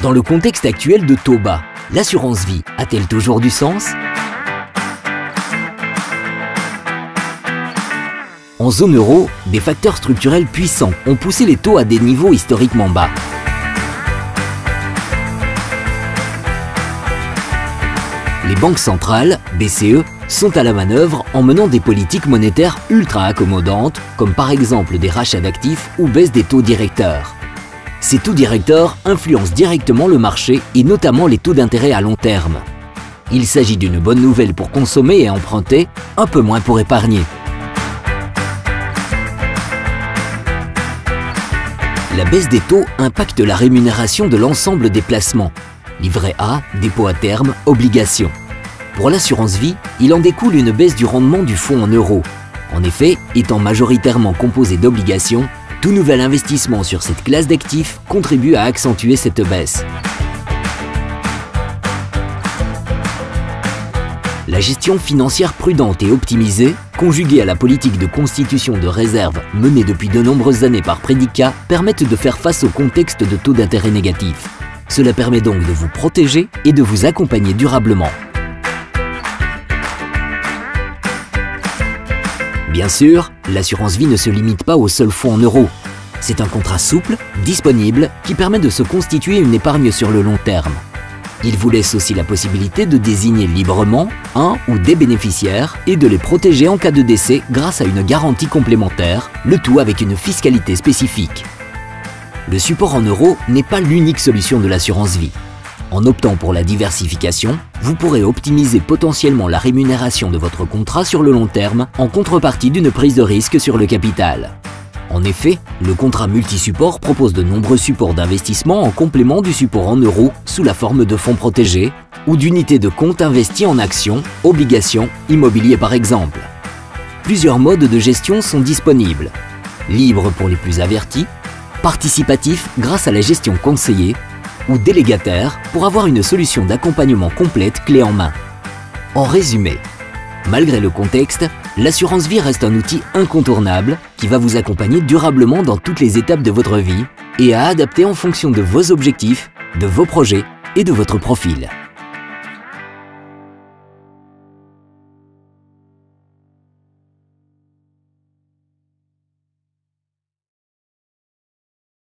Dans le contexte actuel de taux bas, l'assurance vie a-t-elle toujours du sens? En zone euro, des facteurs structurels puissants ont poussé les taux à des niveaux historiquement bas. Les banques centrales, BCE, sont à la manœuvre en menant des politiques monétaires ultra accommodantes, comme par exemple des rachats d'actifs ou baisse des taux directeurs. Ces taux directeurs influencent directement le marché et notamment les taux d'intérêt à long terme. Il s'agit d'une bonne nouvelle pour consommer et emprunter, un peu moins pour épargner. La baisse des taux impacte la rémunération de l'ensemble des placements. Livret A, dépôt à terme, obligations. Pour l'assurance vie, il en découle une baisse du rendement du fonds en euros. En effet, étant majoritairement composé d'obligations, tout nouvel investissement sur cette classe d'actifs contribue à accentuer cette baisse. La gestion financière prudente et optimisée, conjuguée à la politique de constitution de réserves menée depuis de nombreuses années par Predica, permettent de faire face au contexte de taux d'intérêt négatifs. Cela permet donc de vous protéger et de vous accompagner durablement. Bien sûr, l'assurance vie ne se limite pas au seul fonds en euros. C'est un contrat souple, disponible, qui permet de se constituer une épargne sur le long terme. Il vous laisse aussi la possibilité de désigner librement un ou des bénéficiaires et de les protéger en cas de décès grâce à une garantie complémentaire, le tout avec une fiscalité spécifique. Le support en euros n'est pas l'unique solution de l'assurance vie. En optant pour la diversification, vous pourrez optimiser potentiellement la rémunération de votre contrat sur le long terme en contrepartie d'une prise de risque sur le capital. En effet, le contrat multi-support propose de nombreux supports d'investissement en complément du support en euros sous la forme de fonds protégés ou d'unités de compte investies en actions, obligations, immobilier par exemple. Plusieurs modes de gestion sont disponibles. Libre pour les plus avertis, participatif grâce à la gestion conseillée ou délégataire pour avoir une solution d'accompagnement complète clé en main. En résumé, malgré le contexte, l'assurance vie reste un outil incontournable qui va vous accompagner durablement dans toutes les étapes de votre vie et à adapter en fonction de vos objectifs, de vos projets et de votre profil.